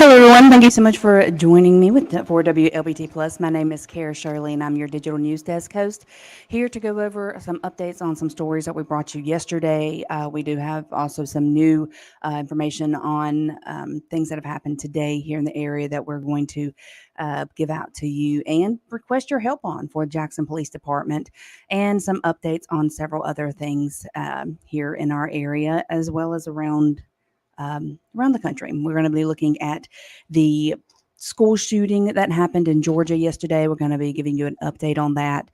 Hello, everyone. Thank you so much for joining me for WLBT Plus. My name is Kara Shirley, and I'm your digital news desk host. Here to go over some updates on some stories that we brought you yesterday. We do have also some new information on things that have happened today here in the area that we're going to give out to you and request your help on for Jackson Police Department, and some updates on several other things here in our area as well as around the country. We're going to be looking at the school shooting that happened in Georgia yesterday. We're going to be giving you an update on that.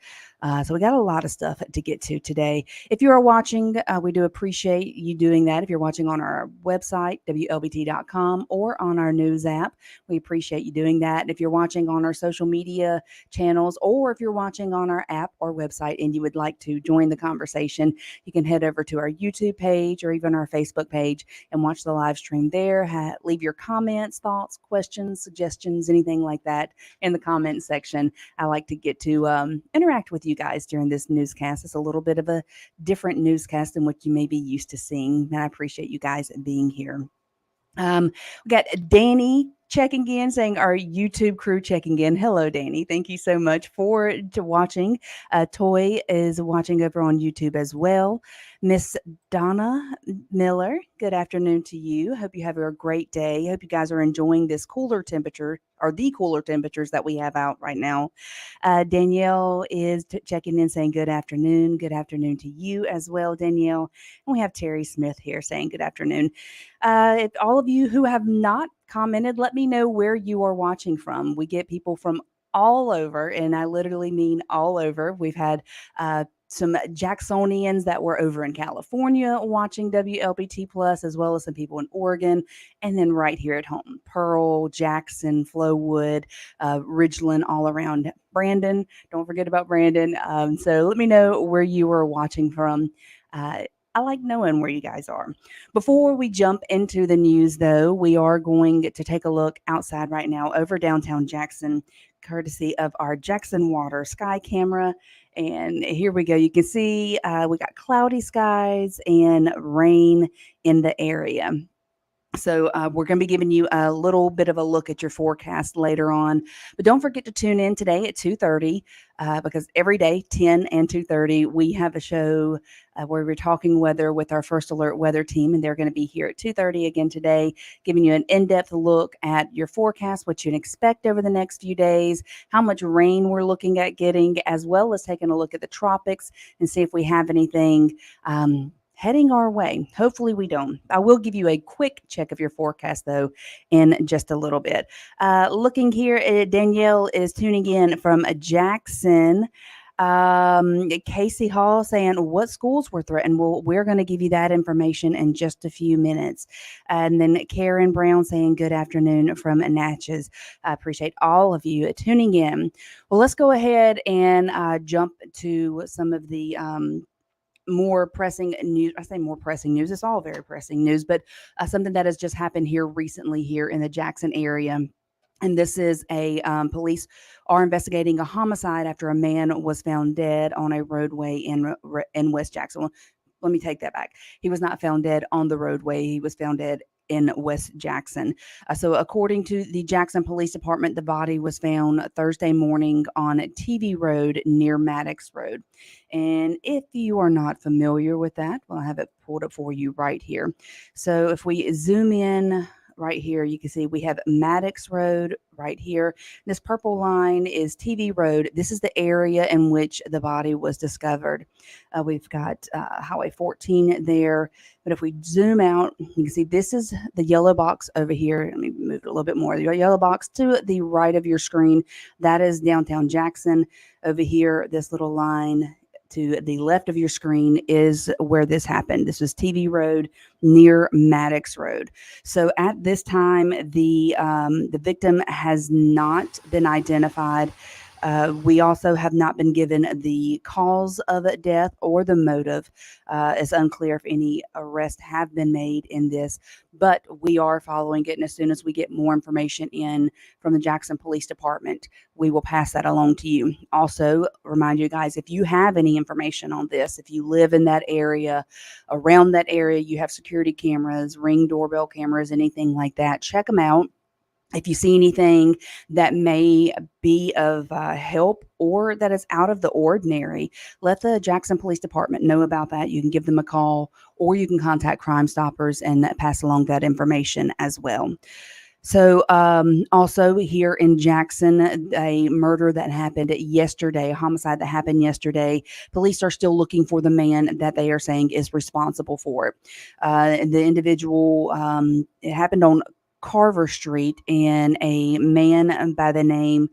So we got a lot of stuff to get to today. If you are watching, we do appreciate you doing that. If you're watching on our website, WLBT.com, or on our news app, we appreciate you doing that. And if you're watching on our social media channels, or if you're watching on our app or website and you would like to join the conversation, you can head over to our YouTube page or even our Facebook page and watch the live stream there. Leave your comments, thoughts, questions, suggestions, anything like that in the comment section. I like to get to interact with you guys during this newscast. It's a little bit of a different newscast than what you may be used to seeing, and I appreciate you guys being here. We got Danny checking in, saying our YouTube crew checking in. Hello, Danny. Thank you so much for watching. Toy is watching over on YouTube as well. Miss Donna Miller, good afternoon to you. Hope you have a great day. Hope you guys are enjoying this cooler temperature, or the cooler temperatures that we have out right now. Danielle is checking in, saying good afternoon. Good afternoon to you as well, Danielle. And we have Terry Smith here saying good afternoon. If all of you who have not commented, let me know where you are watching from. We get people from all over, and I literally mean all over. We've had some Jacksonians that were over in California watching WLBT Plus, as well as some people in Oregon, and then right here at home, Pearl, Jackson, Flowood, Ridgeland, all around. Brandon, don't forget about Brandon. So let me know where you are watching from. I like knowing where you guys are. Before we jump into the news, though, we are going to take a look outside right now over downtown Jackson, courtesy of our Jackson Water Sky Camera. And here we go. You can see we got cloudy skies and rain in the area. So we're going to be giving you a little bit of a look at your forecast later on. But don't forget to tune in today at 2:30 because every day, 10 and 2:30, we have a show where we're talking weather with our First Alert weather team. And they're going to be here at 2:30 again today, giving you an in-depth look at your forecast, what you can expect over the next few days, how much rain we're looking at getting, as well as taking a look at the tropics and see if we have anything heading our way. Hopefully we don't. I will give you a quick check of your forecast, though, in just a little bit. Looking here, Danielle is tuning in from Jackson. Casey Hall saying what schools were threatened. Well, we're going to give you that information in just a few minutes. And then Karen Brown saying good afternoon from Natchez. I appreciate all of you tuning in. Well, let's go ahead and jump to some of the more pressing news. I say more pressing news. It's all very pressing news, but something that has just happened here recently here in the Jackson area. And this is a police are investigating a homicide after a man was found dead on a roadway in West Jackson. Well, let me take that back. He was not found dead on the roadway. He was found dead in West Jackson. So according to the Jackson Police Department, the body was found Thursday morning on TV Road near Maddox Road. And if you are not familiar with that, well, I have it pulled up for you right here. So if we zoom in right here, you can see we have Maddox Road right here. This purple line is TV Road. This is the area in which the body was discovered. We've got Highway 14 there. But if we zoom out, you can see this is the yellow box over here. Let me move it a little bit more. The yellow box to the right of your screen, that is downtown Jackson. Over here, this little line to the left of your screen is where this happened. This was TV Road near Maddox Road. So at this time, the victim has not been identified. We also have not been given the cause of death or the motive. It's unclear if any arrests have been made in this, but we are following it. And as soon as we get more information in from the Jackson Police Department, we will pass that along to you. Also, remind you guys, if you have any information on this, if you live in that area, around that area, you have security cameras, Ring doorbell cameras, anything like that, check them out. If you see anything that may be of help or that is out of the ordinary, let the Jackson Police Department know about that. You can give them a call or you can contact Crime Stoppers and pass along that information as well. So, also here in Jackson, a murder that happened yesterday, a homicide that happened yesterday. Police are still looking for the man that they are saying is responsible for it. The individual, it happened on Carver Street, and a man by the name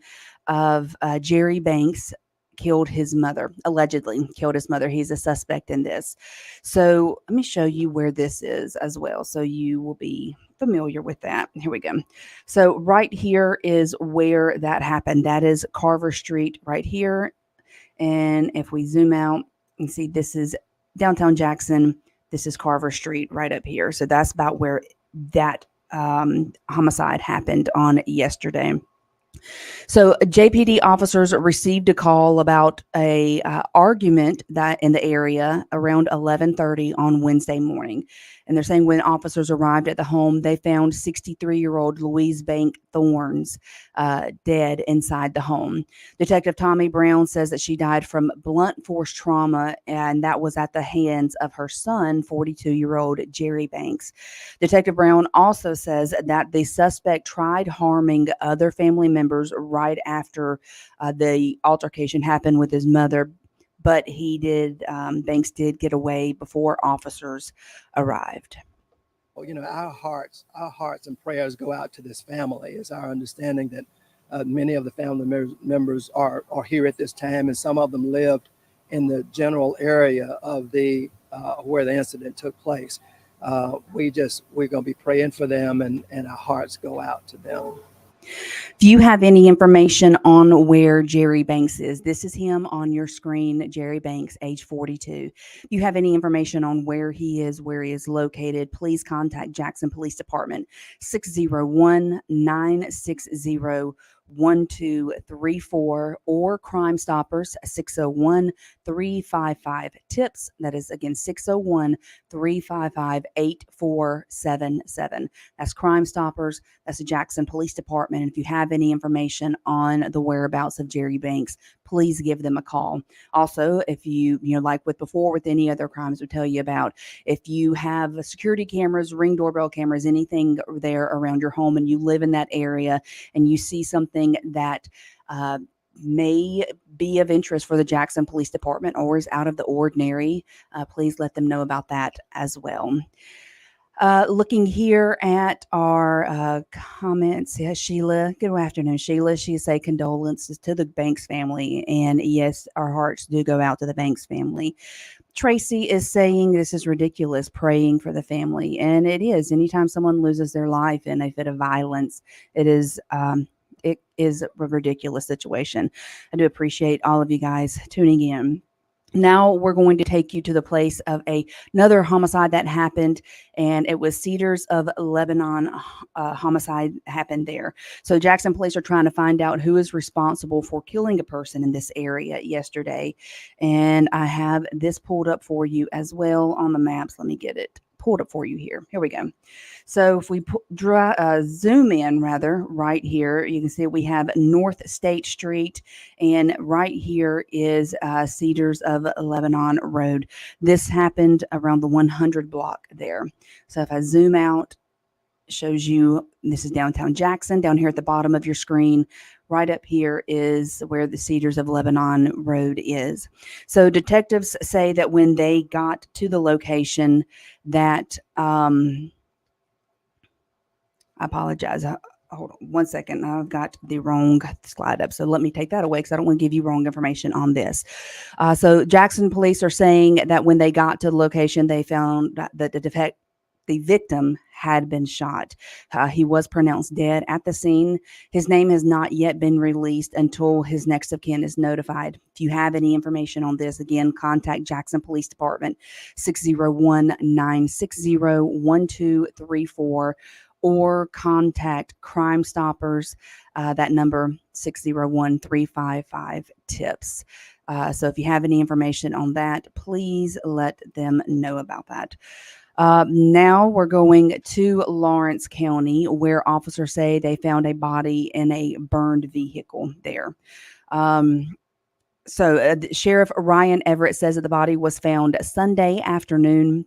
of Jerry Banks killed his mother, allegedly killed his mother. He's a suspect in this. So let me show you where this is as well, so you will be familiar with that. Here we go. So right here is where that happened. That is Carver Street right here. And if we zoom out and see, this is downtown Jackson. This is Carver Street right up here. So that's about where that homicide happened on yesterday. So JPD officers received a call about a argument that in the area around 11:30 on Wednesday morning. And they're saying when officers arrived at the home, they found 63-year-old Louise Bank Thorns dead inside the home. Detective Tommy Brown says that she died from blunt force trauma, and that was at the hands of her son, 42-year-old Jerry Banks. Detective Brown also says that the suspect tried harming other family members right after the altercation happened with his mother, but Banks did get away before officers arrived. Well, our hearts and prayers go out to this family. It's our understanding that many of the family members are here at this time, and some of them lived in the general area of the where the incident took place. We're going to be praying for them, and our hearts go out to them. If you have any information on where Jerry Banks is, this is him on your screen, Jerry Banks, age 42. If you have any information on where he is located, please contact Jackson Police Department, 601-960-1234, or Crime Stoppers, 601-355-TIPS. That is, again, 601-355-8477. That's Crime Stoppers. That's the Jackson Police Department. And if you have any information on the whereabouts of Jerry Banks, please give them a call. Also, if you like with before with any other crimes we tell you about, if you have security cameras, Ring doorbell cameras, anything there around your home, and you live in that area and you see something that may be of interest for the Jackson Police Department or is out of the ordinary, please let them know about that as well. Looking here at our comments, yeah, Sheila, good afternoon, Sheila. She say condolences to the Banks family. And yes, our hearts do go out to the Banks family. Tracy is saying this is ridiculous, praying for the family. And it is. Anytime someone loses their life in a fit of violence, it is a ridiculous situation. I do appreciate all of you guys tuning in. Now we're going to take you to the place of another homicide that happened, and it was Cedars of Lebanon homicide happened there. So Jackson police are trying to find out who is responsible for killing a person in this area yesterday, and I have this pulled up for you as well on the maps. Let me get it pulled up for you here. Here we go. So if we zoom in right here, you can see we have North State Street, and right here is Cedars of Lebanon Road. This happened around the 100 block there. So if I zoom out, it shows you this is downtown Jackson. Down here at the bottom of your screen, right up here is where the Cedars of Lebanon Road is. So detectives say that when they got to the location that I apologize. Hold on one second. I've got the wrong slide up. So let me take that away because I don't want to give you wrong information on this. So Jackson police are saying that when they got to the location, they found that the victim had been shot. He was pronounced dead at the scene. His name has not yet been released until his next of kin is notified. If you have any information on this, again, contact Jackson Police Department, 601-960-1234, or contact Crime Stoppers, that number 601-355-TIPS. So if you have any information on that, please let them know about that. Now we're going to Lawrence County, where officers say they found a body in a burned vehicle there. Um, Sheriff Ryan Everett says that the body was found Sunday afternoon.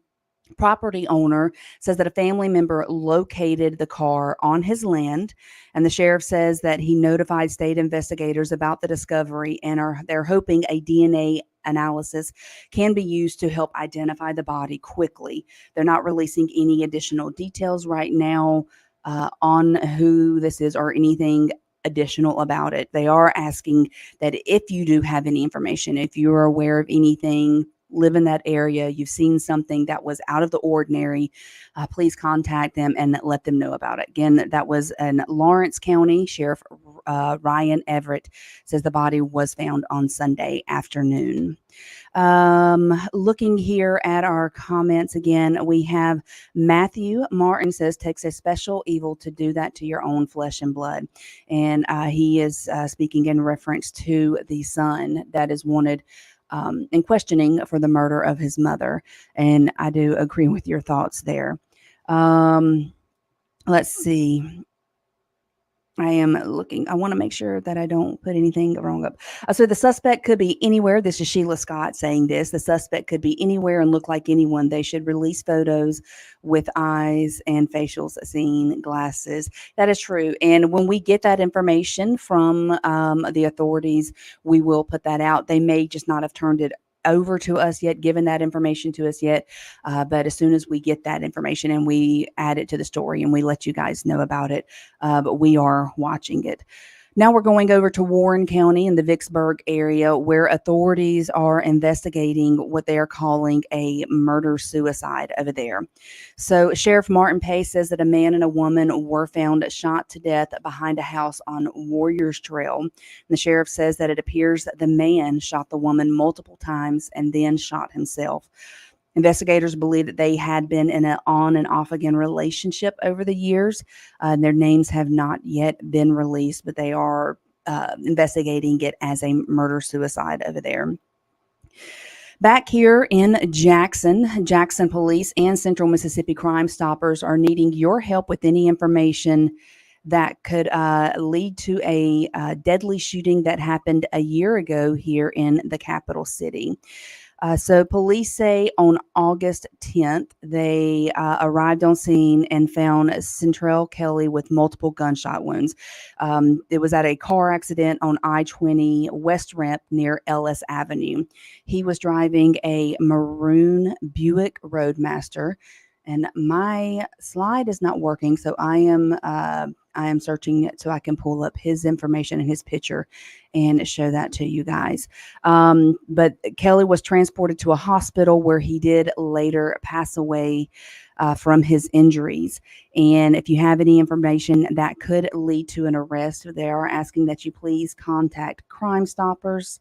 Property owner says that a family member located the car on his land, and the sheriff says that he notified state investigators about the discovery and they're hoping a DNA analysis can be used to help identify the body quickly. They're not releasing any additional details right now on who this is or anything additional about it. They are asking that if you do have any information, if you're aware of anything, live in that area, you've seen something that was out of the ordinary, please contact them and let them know about it. Again, that was in Lawrence County. Sheriff Ryan Everett says the body was found on Sunday afternoon. Looking here at our comments again, we have Matthew Martin says, takes a special evil to do that to your own flesh and blood. And he is speaking in reference to the son that is wanted in questioning for the murder of his mother. And I do agree with your thoughts there. Let's see. I am looking. I want to make sure that I don't put anything wrong up. So the suspect could be anywhere. This is Sheila Scott saying this. The suspect could be anywhere and look like anyone. They should release photos with eyes and facials seen, glasses. That is true. And when we get that information from the authorities, we will put that out. They may just not have turned it over to us yet, given that information to us yet. But as soon as we get that information and we add it to the story and we let you guys know about it, but we are watching it. Now we're going over to Warren County in the Vicksburg area, where authorities are investigating what they are calling a murder-suicide over there. So Sheriff Martin Pace says that a man and a woman were found shot to death behind a house on Warriors Trail. And the sheriff says that it appears that the man shot the woman multiple times and then shot himself. Investigators believe that they had been in an on and off again relationship over the years. Their names have not yet been released, but they are investigating it as a murder-suicide over there. Back here in Jackson police and Central Mississippi Crime Stoppers are needing your help with any information that could lead to a deadly shooting that happened a year ago here in the capital city. So police say on August 10th, they arrived on scene and found Centrell Kelly with multiple gunshot wounds. It was at a car accident on I-20 West Ramp near Ellis Avenue. He was driving a maroon Buick Roadmaster, and my slide is not working, so I am searching it so I can pull up his information and his picture and show that to you guys. But Kelly was transported to a hospital where he did later pass away from his injuries. And if you have any information that could lead to an arrest, they are asking that you please contact Crime Stoppers.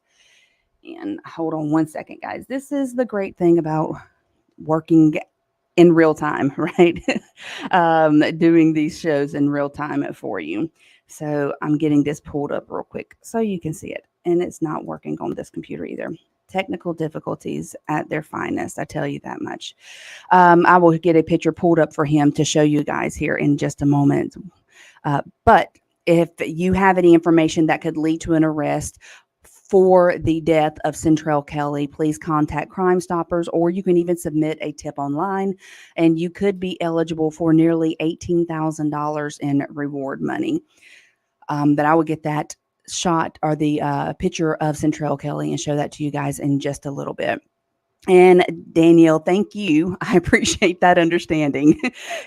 And hold on one second, guys. This is the great thing about working in real time, right? Doing these shows in real time for you. So I'm getting this pulled up real quick so you can see it. And it's not working on this computer either. Technical difficulties at their finest, I tell you that much. I will get a picture pulled up for him to show you guys here in just a moment. But if you have any information that could lead to an arrest for the death of Centrell Kelly, please contact Crime Stoppers, or you can even submit a tip online, and you could be eligible for nearly $18,000 in reward money. But I will get that shot or the picture of Centrell Kelly and show that to you guys in just a little bit. And Danielle, thank you. I appreciate that understanding.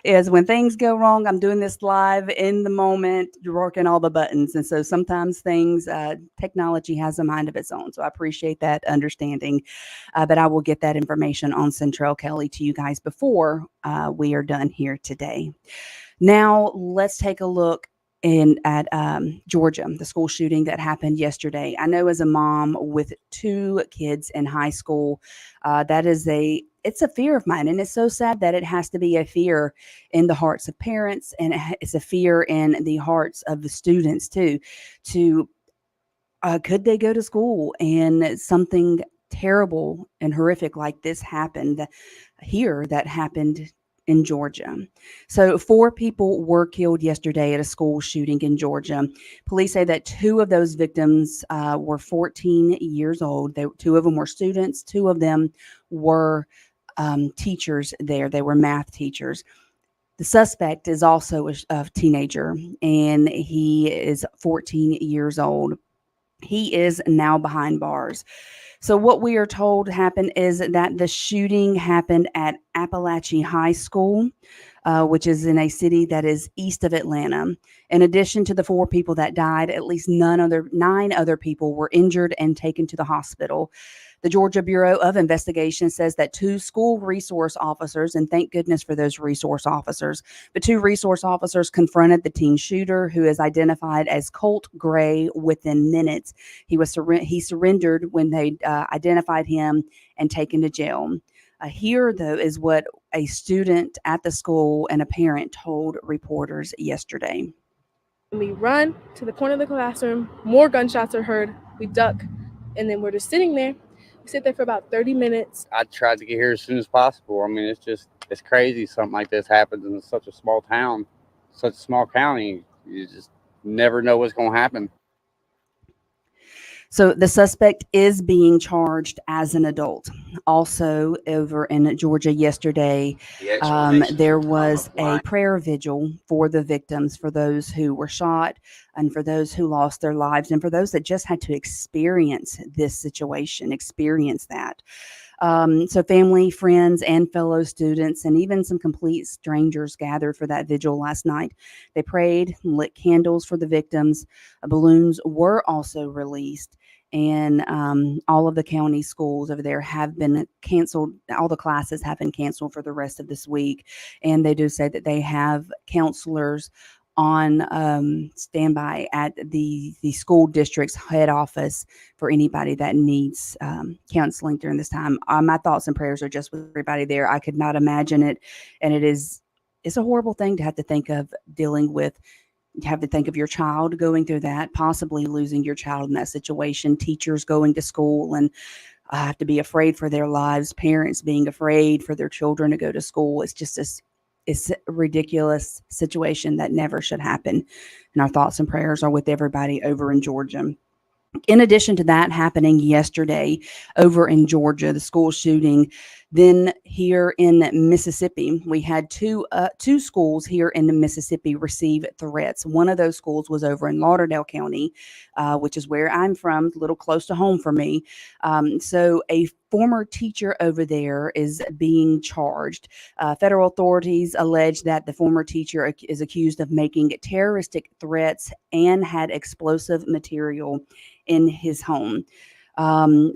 Is when things go wrong, I'm doing this live in the moment, working all the buttons. And so sometimes things, technology has a mind of its own. So I appreciate that understanding. But I will get that information on Centrell Kelly to you guys before we are done here today. Now let's take a look at Georgia, the school shooting that happened yesterday. I know as a mom with 2 kids in high school, it's a fear of mine. And it's so sad that it has to be a fear in the hearts of parents, and it's a fear in the hearts of the students too, could they go to school and something terrible and horrific like this happened here that happened in Georgia. So 4 people were killed yesterday at a school shooting in Georgia. Police say that 2 of those victims were 14 years old. 2 of them were students. 2 of them were teachers there. They were math teachers. The suspect is also a teenager, and he is 14 years old. He is now behind bars. So what we are told happened is that the shooting happened at Appalachian High School, which is in a city that is east of Atlanta. In addition to the 4 people that died, at least 9 other people were injured and taken to the hospital. The Georgia Bureau of Investigation says that 2 school resource officers, and thank goodness for those resource officers, but 2 resource officers confronted the teen shooter, who is identified as Colt Gray, within minutes. He surrendered when they identified him and taken to jail. Here, though, is what a student at the school and a parent told reporters yesterday. We run to the corner of the classroom, more gunshots are heard, we duck, and then we're just sitting there. We sit there for about 30 minutes. I tried to get here as soon as possible. I mean, it's crazy something like this happens in such a small town, such a small county. You just never know what's going to happen. So the suspect is being charged as an adult. Also, over in Georgia yesterday, there was a prayer vigil for the victims, for those who were shot and for those who lost their lives and for those that just had to experience this situation, experience that. So family, friends, and fellow students, and even some complete strangers gathered for that vigil last night. They prayed, lit candles for the victims. Balloons were also released. And all of the county schools over there have been canceled. All the classes have been canceled for the rest of this week. And they do say that they have counselors on standby at the school district's head office for anybody that needs counseling during this time. My thoughts and prayers are just with everybody there. I could not imagine it. And it's a horrible thing to have to think of dealing with. You have to think of your child going through that, possibly losing your child in that situation, teachers going to school and have to be afraid for their lives, parents being afraid for their children to go to school. It's just it's a ridiculous situation that never should happen. And our thoughts and prayers are with everybody over in Georgia. In addition to that happening yesterday over in Georgia, the school shooting, then here in Mississippi, we had two schools here in Mississippi receive threats. One of those schools was over in Lauderdale County, which is where I'm from, a little close to home for me. So a former teacher over there is being charged. Federal authorities allege that the former teacher is accused of making terroristic threats and had explosive material in his home.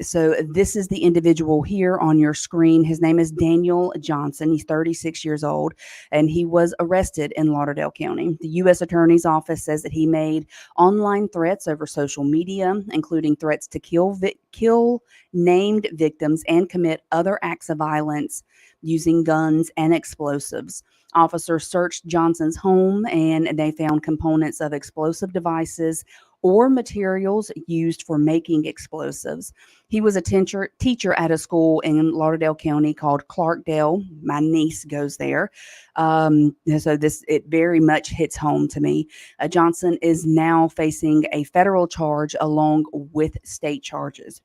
So this is the individual here on your screen. His name is Daniel Johnson. He's 36 years old, and he was arrested in Lauderdale County. The U.S. Attorney's Office says that he made online threats over social media, including threats to kill named victims and commit other acts of violence using guns and explosives. Officers searched Johnson's home, and they found components of explosive devices or materials used for making explosives. He was a teacher at a school in Lauderdale County called Clarkdale. My niece goes there. So it very much hits home to me. Johnson is now facing a federal charge along with state charges.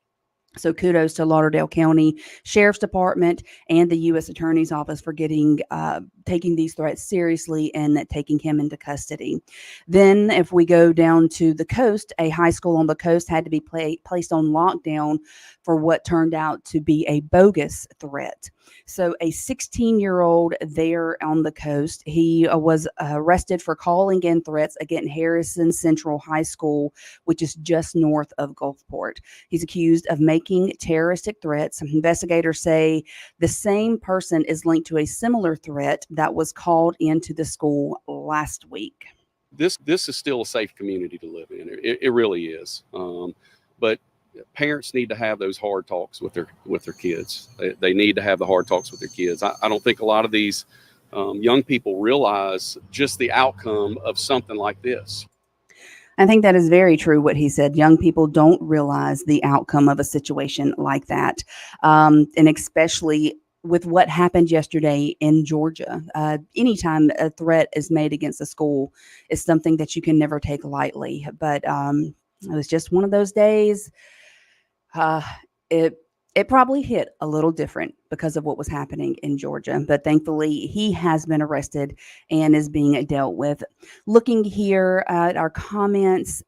So kudos to Lauderdale County Sheriff's Department and the U.S. Attorney's Office for taking these threats seriously and taking him into custody. Then if we go down to the coast, a high school on the coast had to be placed on lockdown for what turned out to be a bogus threat. So a 16-year-old there on the coast, he was arrested for calling in threats against Harrison Central High School, which is just north of Gulfport. He's accused of making terroristic threats. Investigators say the same person is linked to a similar threat that was called into the school last week. This is still a safe community to live in. It really is. But parents need to have those hard talks with their kids. They need to have the hard talks with their kids. I don't think a lot of these young people realize just the outcome of something like this. I think that is very true what he said. Young people don't realize the outcome of a situation like that. And especially with what happened yesterday in Georgia. Anytime a threat is made against a school is something that you can never take lightly. But it was just one of those days. Uh, it it probably hit a little different because of what was happening in Georgia, but thankfully he has been arrested and is being dealt with. Looking here at our comments,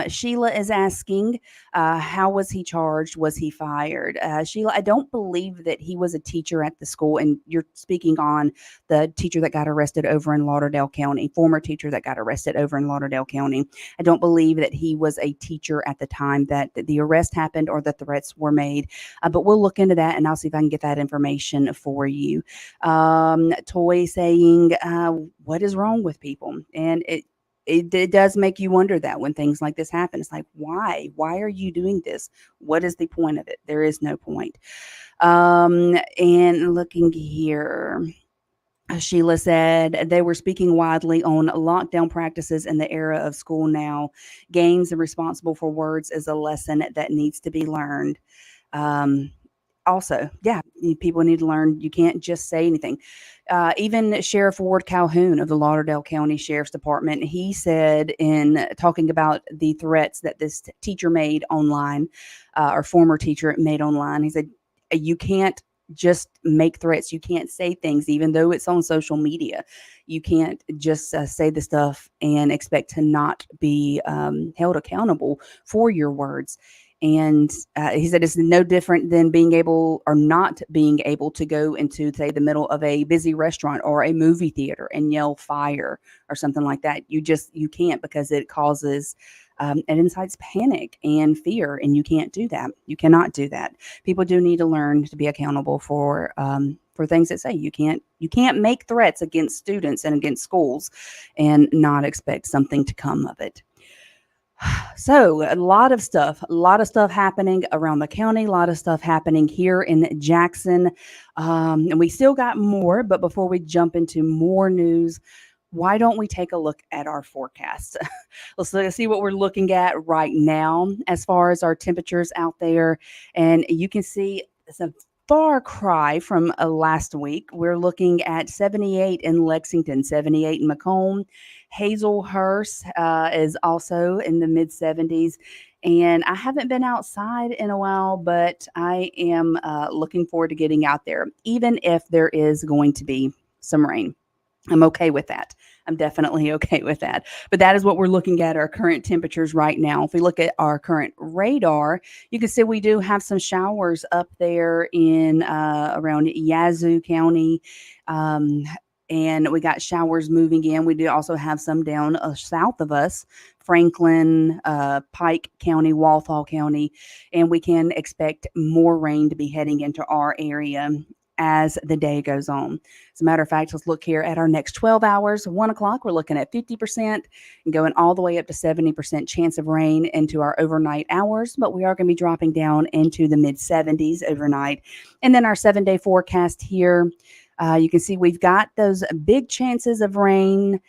Sheila is asking, how was he charged? Was he fired? Sheila, I don't believe that he was a teacher at the school, and you're speaking on the teacher that got arrested over in Lauderdale County, former teacher that got arrested over in Lauderdale County. I don't believe that he was a teacher at the time that the arrest happened or the threats were made. But we'll look into that, and I'll see if I can get that information for you. Toy saying, what is wrong with people? And it does make you wonder that when things like this happen. It's like, why? Why are you doing this? What is the point of it? There is no point. And looking here. Sheila said they were speaking widely on lockdown practices in the era of school now. Games and responsible for words is a lesson that needs to be learned. Also, yeah, people need to learn you can't just say anything. Even Sheriff Ward Calhoun of the Lauderdale County Sheriff's Department, he said in talking about the threats that this teacher made online, or former teacher made online, he said, you can't just make threats. You can't say things, even though it's on social media. You can't just say the stuff and expect to not be held accountable for your words. And he said it's no different than being able or not being able to go into, say, the middle of a busy restaurant or a movie theater and yell fire or something like that. You can't, because it causes it incites panic and fear, and you can't do that. You cannot do that. People do need to learn to be accountable for things that say you can't make threats against students and against schools and not expect something to come of it. So a lot of stuff happening around the county, a lot of stuff happening here in Jackson. And we still got more, but before we jump into more news, why don't we take a look at our forecast? Let's see what we're looking at right now as far as our temperatures out there. And you can see it's a far cry from last week. We're looking at 78 in Lexington, 78 in Macomb. Hazelhurst is also in the mid 70s. And I haven't been outside in a while, but I am looking forward to getting out there, even if there is going to be some rain. I'm okay with that. I'm definitely okay with that. But that is what we're looking at, our current temperatures right now. If we look at our current radar, you can see we do have some showers up there in around Yazoo County. And we got showers moving in. We do also have some down south of us, Franklin, Pike County, Walthall County, and we can expect more rain to be heading into our area as the day goes on. As a matter of fact, let's look here at our next 12 hours. 1 o'clock, we're looking at 50% and going all the way up to 70% chance of rain into our overnight hours, but we are going to be dropping down into the mid 70s overnight. And then our 7-day forecast here, you can see we've got those big chances of rain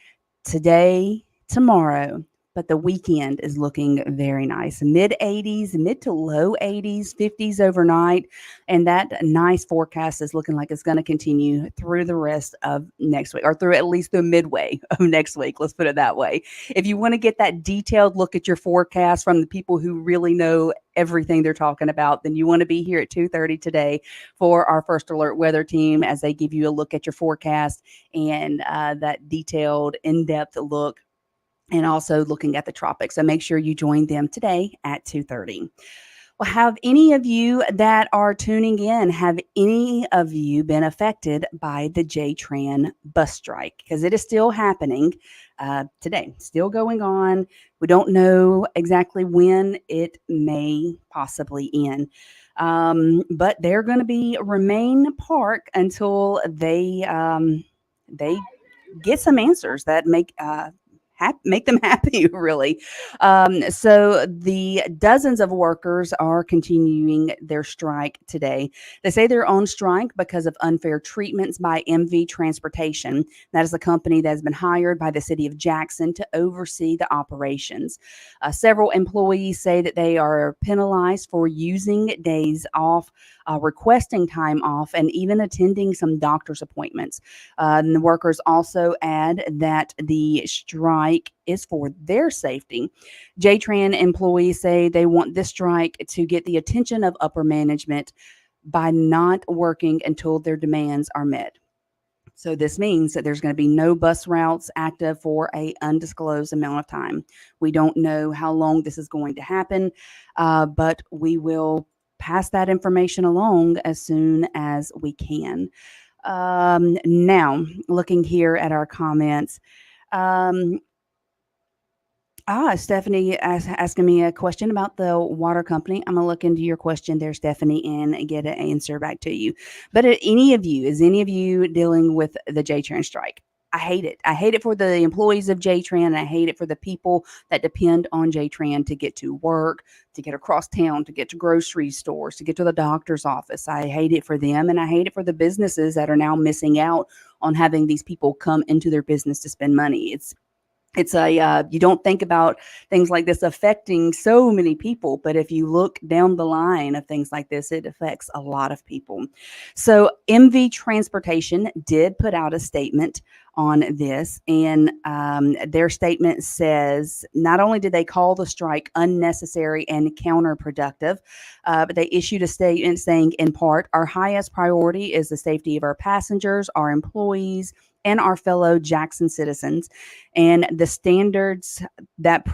today, tomorrow, but the weekend is looking very nice. Mid 80s, mid to low 80s, 50s overnight. And that nice forecast is looking like it's going to continue through the rest of next week, or through at least the midway of next week. Let's put it that way. If you want to get that detailed look at your forecast from the people who really know everything they're talking about, then you want to be here at 2:30 today for our First Alert weather team as they give you a look at your forecast and that detailed, in-depth look, and also looking at the tropics. So make sure you join them today at 2:30. Well, have any of you that are tuning in, have any of you been affected by the JTRAN bus strike? Because it is still happening today, still going on. We don't know exactly when it may possibly end. But they're going to remain parked until they get some answers that make make them happy, really. So the dozens of workers are continuing their strike today. They say they're on strike because of unfair treatments by MV Transportation. That is a company that has been hired by the city of Jackson to oversee the operations. Several employees say that they are penalized for using days off, requesting time off, and even attending some doctor's appointments. And the workers also add that the strike is for their safety. JTRAN employees say they want this strike to get the attention of upper management by not working until their demands are met. So this means that there's going to be no bus routes active for a undisclosed amount of time. We don't know how long this is going to happen, but we will pass that information along as soon as we can. Now, looking here at our comments, Stephanie asking me a question about the water company. I'm going to look into your question there, Stephanie, and get an answer back to you. But is any of you dealing with the JTRAN strike? I hate it. I hate it for the employees of JTRAN, and I hate it for the people that depend on JTRAN to get to work, to get across town, to get to grocery stores, to get to the doctor's office. I hate it for them, and I hate it for the businesses that are now missing out on having these people come into their business to spend money. It's you don't think about things like this affecting so many people, but if you look down the line of things like this, it affects a lot of people. So MV Transportation did put out a statement on this, and their statement says not only did they call the strike unnecessary and counterproductive, but they issued a statement saying, in part, our highest priority is the safety of our passengers, our employees, and our fellow Jackson citizens, and the standards that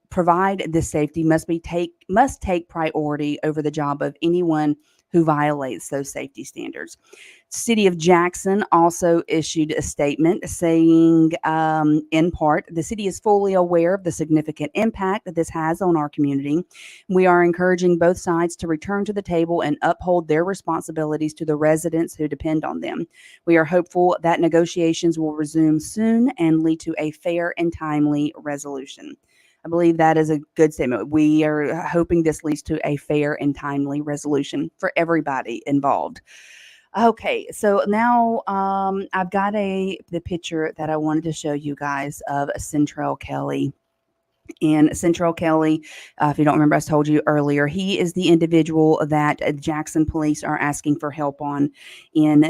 provide this safety must take priority over the job of anyone who violates those safety standards. City of Jackson also issued a statement saying, in part, the city is fully aware of the significant impact that this has on our community. We are encouraging both sides to return to the table and uphold their responsibilities to the residents who depend on them. We are hopeful that negotiations will resume soon and lead to a fair and timely resolution. I believe that is a good statement. We are hoping this leads to a fair and timely resolution for everybody involved. Okay, so now I've got the picture that I wanted to show you guys of Central Kelly. And Central Kelly, if you don't remember, I told you earlier, he is the individual that Jackson police are asking for help on in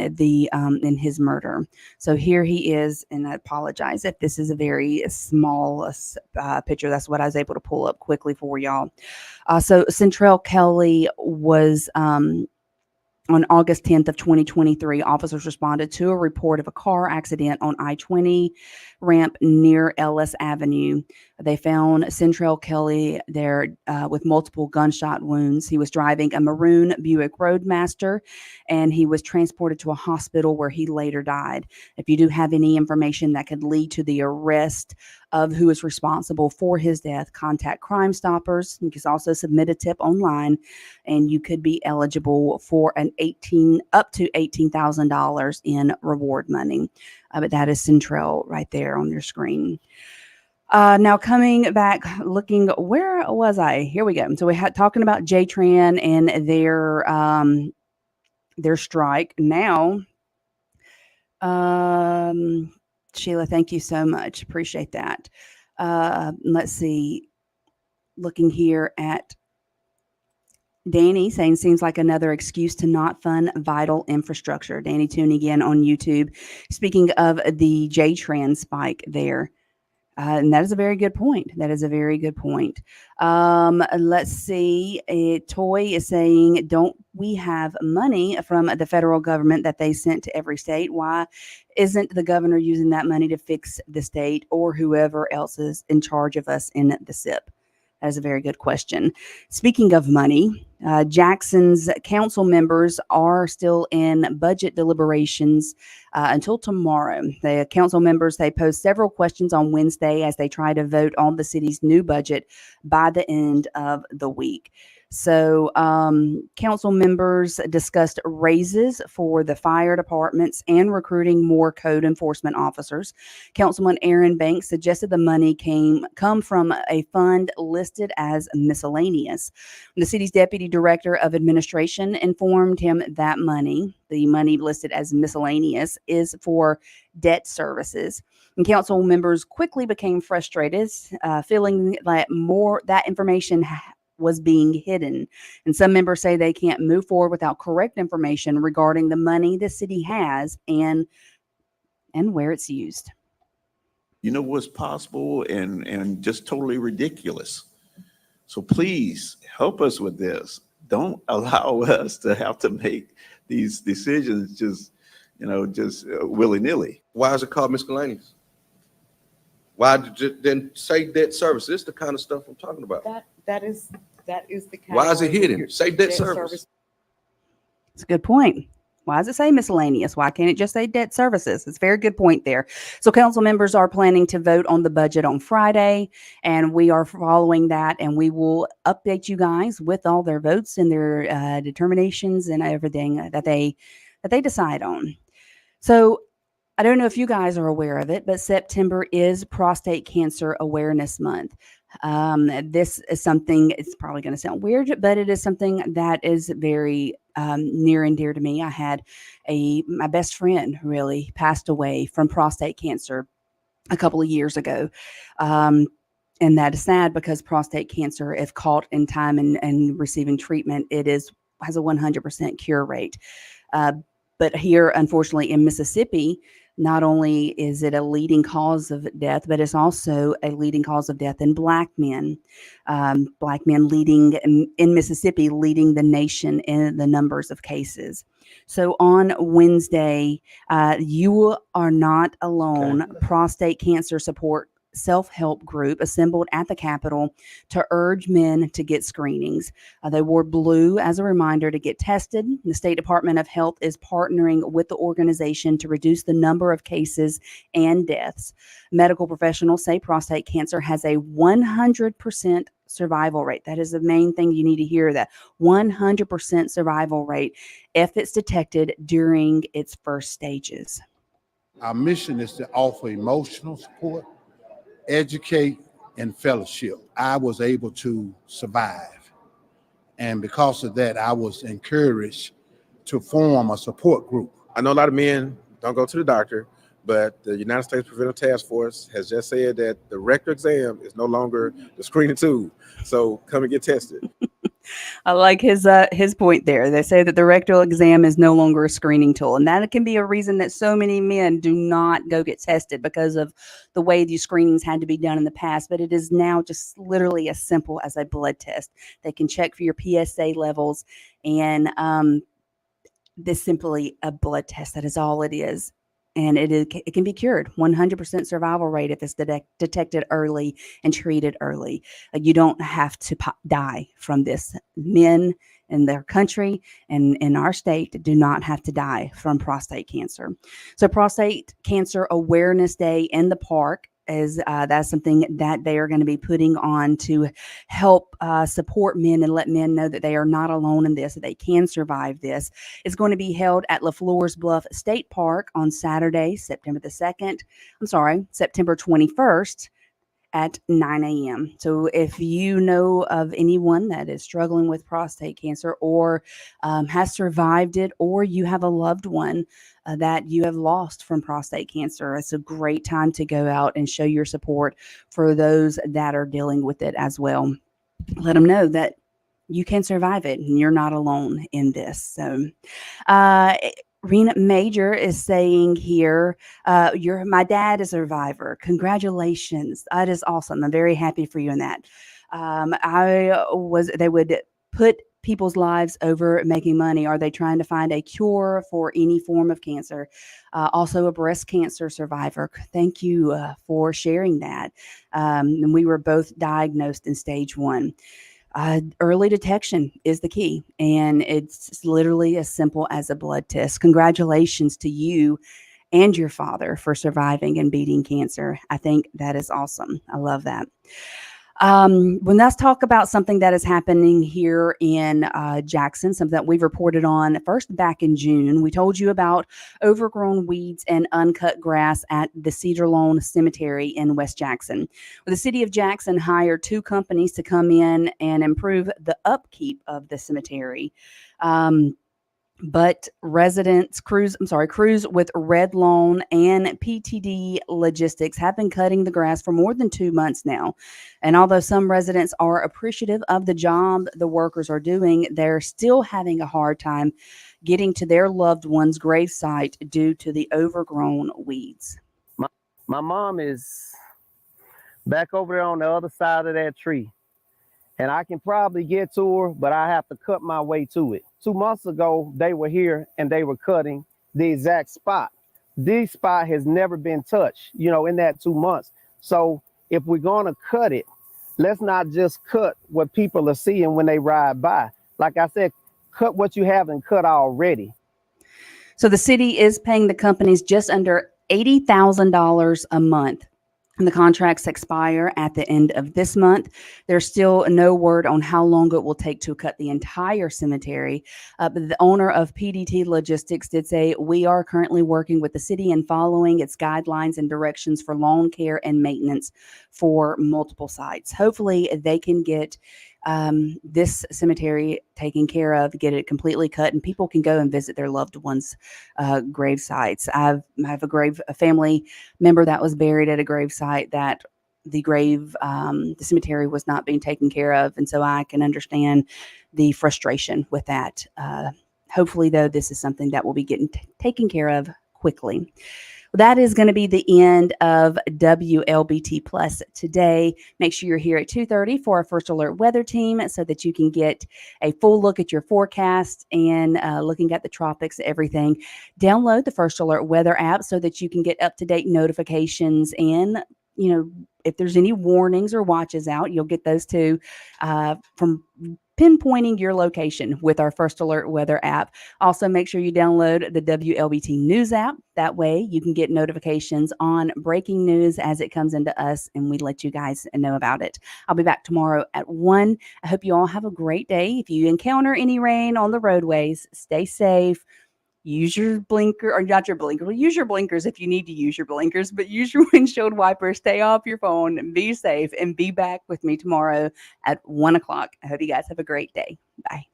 his murder. So here he is, and I apologize if this is a very small picture. That's what I was able to pull up quickly for y'all. So Central Kelly was on August 10th of 2023, officers responded to a report of a car accident on I-20 ramp near Ellis Avenue. They found Central Kelly there with multiple gunshot wounds. He was driving a maroon Buick Roadmaster, and he was transported to a hospital where he later died. If you do have any information that could lead to the arrest of who is responsible for his death, contact Crime Stoppers. You can also submit a tip online, and you could be eligible for up to $18,000 in reward money. But that is Central right there on your screen. Now coming back, looking, where was I? Here we go. So we had talking about JTRAN and their strike. Now, Sheila, thank you so much. Appreciate that. Let's see. Looking here at Danny saying, seems like another excuse to not fund vital infrastructure. Danny tuning in on YouTube. Speaking of the JTRAN spike there. And that is a very good point. That is a very good point. Let's see. Toy is saying, don't we have money from the federal government that they sent to every state? Why isn't the governor using that money to fix the state or whoever else is in charge of us in the SIP? That is a very good question. Speaking of money, Jackson's council members are still in budget deliberations until tomorrow. The council members, they posed several questions on Wednesday as they try to vote on the city's new budget by the end of the week. So, council members discussed raises for the fire departments and recruiting more code enforcement officers. Councilman Aaron Banks suggested the money come from a fund listed as miscellaneous. The city's deputy director of administration informed him that the money listed as miscellaneous, is for debt services. And council members quickly became frustrated, feeling that that information was being hidden. And some members say they can't move forward without correct information regarding the money the city has and where it's used. You know what's possible and just totally ridiculous. So please help us with this. Don't allow us to have to make these decisions just willy-nilly. Why is it called miscellaneous? Why then say debt service? This is the kind of stuff I'm talking about. That is the Why is it category hidden? your Say debt service. It's a good point. Why does it say miscellaneous? Why can't it just say debt services? It's a very good point there. So council members are planning to vote on the budget on Friday, and we are following that, and we will update you guys with all their votes and their determinations and everything that they decide on. So I don't know if you guys are aware of it, but September is Prostate Cancer Awareness Month. This is something, it's probably going to sound weird, but it is something that is very near and dear to me. I had my best friend really passed away from prostate cancer a couple of years ago. And that is sad because prostate cancer, if caught in time and receiving treatment, has a 100% cure rate. But here, unfortunately, in Mississippi, not only is it a leading cause of death, but it's also a leading cause of death in Black men. Black men leading in Mississippi, leading the nation in the numbers of cases. So on Wednesday, you are not alone. Okay. Prostate Cancer Support self-help group assembled at the Capitol to urge men to get screenings. They wore blue as a reminder to get tested. The State Department of Health is partnering with the organization to reduce the number of cases and deaths. Medical professionals say prostate cancer has a 100% survival rate. That is the main thing you need to hear, that 100% survival rate if it's detected during its first stages. Our mission is to offer emotional support, educate, and fellowship. I was able to survive. And because of that, I was encouraged to form a support group. I know a lot of men don't go to the doctor, but the United States Preventive Task Force has just said that the rectal exam is no longer the screening tool. So come and get tested. I like his point there. They say that the rectal exam is no longer a screening tool, and that can be a reason that so many men do not go get tested because of the way these screenings had to be done in the past. But it is now just literally as simple as a blood test. They can check for your PSA levels, and this is simply a blood test. That is all it is. And it can be cured. 100% survival rate if it's detected early and treated early. You don't have to die from this. Men in their country and in our state do not have to die from prostate cancer. So Prostate Cancer Awareness Day in the park is that's something that they are going to be putting on to help support men and let men know that they are not alone in this, that they can survive this. It's going to be held at LaFleur's Bluff State Park on Saturday, September 21st at 9 a.m. So if you know of anyone that is struggling with prostate cancer or has survived it, or you have a loved one that you have lost from prostate cancer, it's a great time to go out and show your support for those that are dealing with it as well. Let them know that you can survive it and you're not alone in this. So, Rena Major is saying here, my dad is a survivor. Congratulations. That is awesome. I'm very happy for you in that. They would put people's lives over making money. Are they trying to find a cure for any form of cancer? Also a breast cancer survivor. Thank you for sharing that. And we were both diagnosed in stage 1. Early detection is the key, and it's literally as simple as a blood test. Congratulations to you and your father for surviving and beating cancer. I think that is awesome. I love that. When let's talk about something that is happening here in Jackson, something that we've reported on first back in June. We told you about overgrown weeds and uncut grass at the Cedar Lawn Cemetery in West Jackson. Well, the city of Jackson hired 2 companies to come in and improve the upkeep of the cemetery. But crews with Red Lawn and PTD Logistics have been cutting the grass for more than 2 months now. And although some residents are appreciative of the job the workers are doing, they're still having a hard time getting to their loved one's gravesite due to the overgrown weeds. My mom is back over there on the other side of that tree. And I can probably get to her, but I have to cut my way to it. 2 months ago, they were here and they were cutting the exact spot. This spot has never been touched, in that 2 months. So if we're going to cut it, let's not just cut what people are seeing when they ride by. Like I said, cut what you haven't cut already. So the city is paying the companies just under $80,000 a month. And the contracts expire at the end of this month. There's still no word on how long it will take to cut the entire cemetery. But the owner of PDT Logistics did say, we are currently working with the city and following its guidelines and directions for lawn care and maintenance for multiple sites. Hopefully they can get this cemetery taken care of, get it completely cut, and people can go and visit their loved ones' grave sites. I have a family member that was buried at a grave site that the cemetery was not being taken care of, and so I can understand the frustration with that. Hopefully, though, this is something that will be getting taken care of quickly. That is going to be the end of WLBT Plus today. Make sure you're here at 2:30 for our First Alert Weather Team so that you can get a full look at your forecast and looking at the tropics, everything. Download the First Alert Weather app so that you can get up-to-date notifications and, if there's any warnings or watches out, you'll get those too from pinpointing your location with our First Alert Weather app. Also, make sure you download the WLBT News app. That way you can get notifications on breaking news as it comes into us, and we let you guys know about it. I'll be back tomorrow at 1. I hope you all have a great day. If you encounter any rain on the roadways, stay safe. Use your blinker, or not your blinker. Use your blinkers if you need to use your blinkers, but use your windshield wiper. Stay off your phone and be safe, and be back with me tomorrow at 1 o'clock. I hope you guys have a great day. Bye.